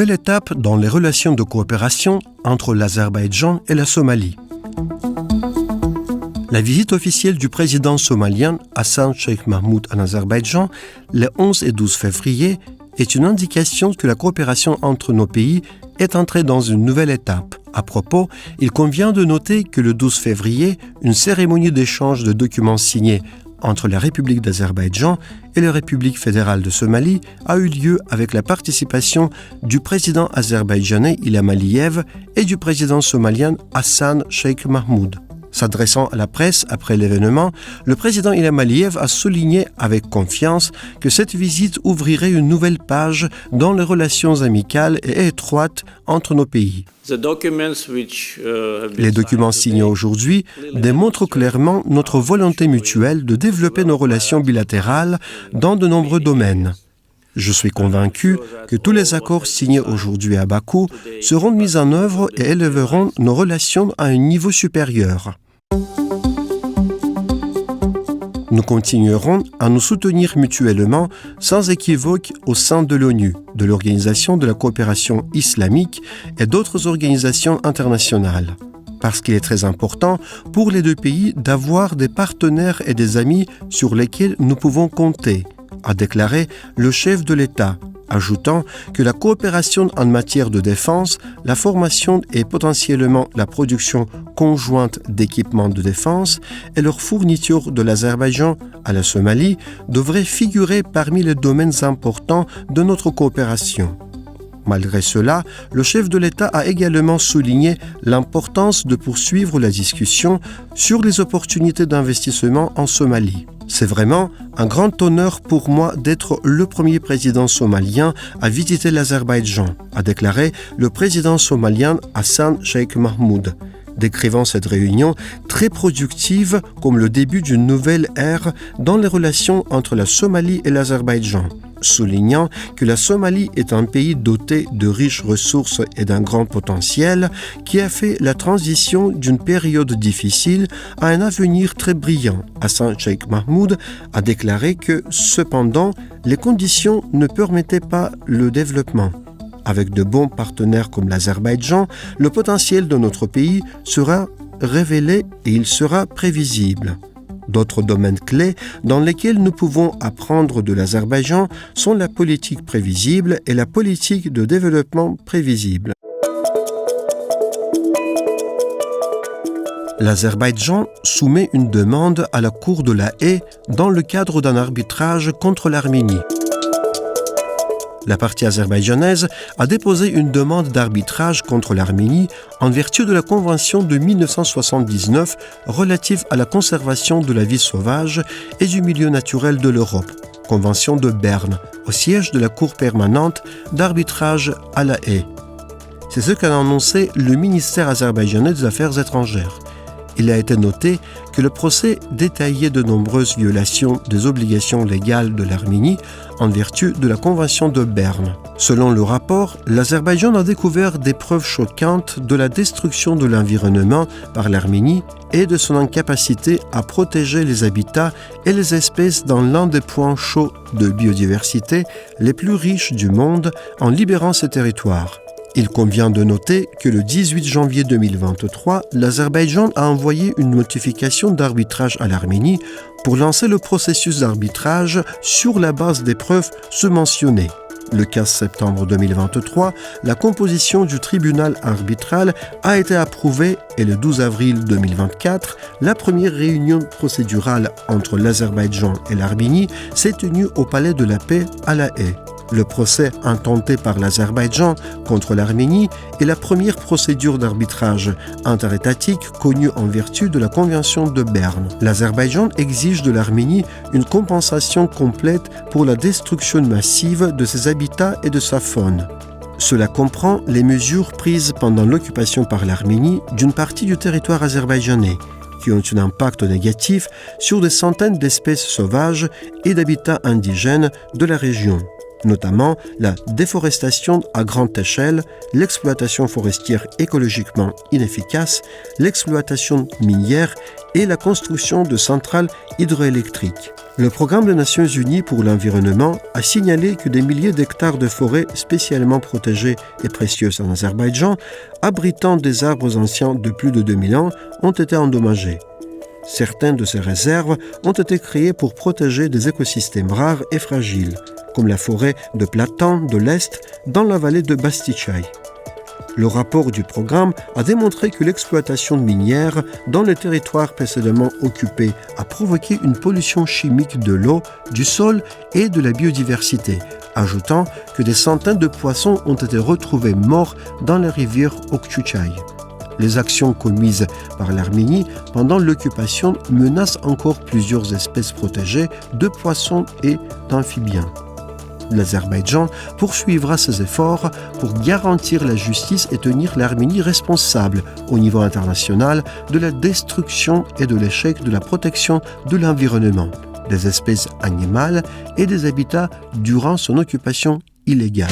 nouvelle étape dans les relations de coopération entre l'Azerbaïdjan et la Somalie. La visite officielle du président somalien Hassan Sheikh Mahmoud en Azerbaïdjan les 11 et 12 février est une indication que la coopération entre nos pays est entrée dans une nouvelle étape. À propos, il convient de noter que le 12 février, une cérémonie d'échange de documents signés entre la République d'Azerbaïdjan et la République fédérale de Somalie a eu lieu avec la participation du président azerbaïdjanais Ilham Aliyev et du président somalien Hassan Sheikh Mahmoud. S'adressant à la presse après l'événement, le président Ilham Aliyev a souligné avec confiance que cette visite ouvrirait une nouvelle page dans les relations amicales et étroites entre nos pays. Les documents signés aujourd'hui démontrent clairement notre volonté mutuelle de développer nos relations bilatérales dans de nombreux domaines. Je suis convaincu que tous les accords signés aujourd'hui à Bakou seront mis en œuvre et élèveront nos relations à un niveau supérieur. Nous continuerons à nous soutenir mutuellement sans équivoque au sein de l'ONU, de l'Organisation de la coopération islamique et d'autres organisations internationales. Parce qu'il est très important pour les deux pays d'avoir des partenaires et des amis sur lesquels nous pouvons compter, a déclaré le chef de l'État, ajoutant que la coopération en matière de défense, la formation et potentiellement la production conjointe d'équipements de défense et leur fourniture de l'Azerbaïdjan à la Somalie devraient figurer parmi les domaines importants de notre coopération. Malgré cela, le chef de l'État a également souligné l'importance de poursuivre la discussion sur les opportunités d'investissement en Somalie. C'est vraiment un grand honneur pour moi d'être le premier président somalien à visiter l'Azerbaïdjan, a déclaré le président somalien Hassan Sheikh Mahmoud, décrivant cette réunion très productive comme le début d'une nouvelle ère dans les relations entre la Somalie et l'Azerbaïdjan, soulignant que la Somalie est un pays doté de riches ressources et d'un grand potentiel qui a fait la transition d'une période difficile à un avenir très brillant. Hassan Sheikh Mahmoud a déclaré que, cependant, les conditions ne permettaient pas le développement. Avec de bons partenaires comme l'Azerbaïdjan, le potentiel de notre pays sera révélé et il sera prévisible. D'autres domaines clés dans lesquels nous pouvons apprendre de l'Azerbaïdjan sont la politique prévisible et la politique de développement prévisible. L'Azerbaïdjan soumet une demande à la Cour de la Haye dans le cadre d'un arbitrage contre l'Arménie. La partie azerbaïdjanaise a déposé une demande d'arbitrage contre l'Arménie en vertu de la Convention de 1979 relative à la conservation de la vie sauvage et du milieu naturel de l'Europe, Convention de Berne, au siège de la Cour permanente d'arbitrage à La Haye. C'est ce qu'a annoncé le ministère azerbaïdjanais des Affaires étrangères. Il a été noté que le procès détaillait de nombreuses violations des obligations légales de l'Arménie en vertu de la Convention de Berne. Selon le rapport, l'Azerbaïdjan a découvert des preuves choquantes de la destruction de l'environnement par l'Arménie et de son incapacité à protéger les habitats et les espèces dans l'un des points chauds de biodiversité les plus riches du monde en libérant ces territoires. Il convient de noter que le 18 janvier 2023, l'Azerbaïdjan a envoyé une notification d'arbitrage à l'Arménie pour lancer le processus d'arbitrage sur la base des preuves mentionnées. Le 15 septembre 2023, la composition du tribunal arbitral a été approuvée et le 12 avril 2024, la première réunion procédurale entre l'Azerbaïdjan et l'Arménie s'est tenue au Palais de la Paix à La Haye. Le procès intenté par l'Azerbaïdjan contre l'Arménie est la première procédure d'arbitrage interétatique connue en vertu de la Convention de Berne. L'Azerbaïdjan exige de l'Arménie une compensation complète pour la destruction massive de ses habitats et de sa faune. Cela comprend les mesures prises pendant l'occupation par l'Arménie d'une partie du territoire azerbaïdjanais, qui ont un impact négatif sur des centaines d'espèces sauvages et d'habitats indigènes de la région. notamment la déforestation à grande échelle, l'exploitation forestière écologiquement inefficace, l'exploitation minière et la construction de centrales hydroélectriques. Le Programme des Nations Unies pour l'environnement a signalé que des milliers d'hectares de forêts spécialement protégées et précieuses en Azerbaïdjan, abritant des arbres anciens de plus de 2000 ans, ont été endommagés. Certaines de ces réserves ont été créées pour protéger des écosystèmes rares et fragiles, comme la forêt de Platan de l'Est dans la vallée de Bastiçay. Le rapport du programme a démontré que l'exploitation minière dans les territoires précédemment occupés a provoqué une pollution chimique de l'eau, du sol et de la biodiversité, ajoutant que des centaines de poissons ont été retrouvés morts dans la rivière Okçuçay. Les actions commises par l'Arménie pendant l'occupation menacent encore plusieurs espèces protégées de poissons et d'amphibiens. L'Azerbaïdjan poursuivra ses efforts pour garantir la justice et tenir l'Arménie responsable au niveau international de la destruction et de l'échec de la protection de l'environnement, des espèces animales et des habitats durant son occupation illégale.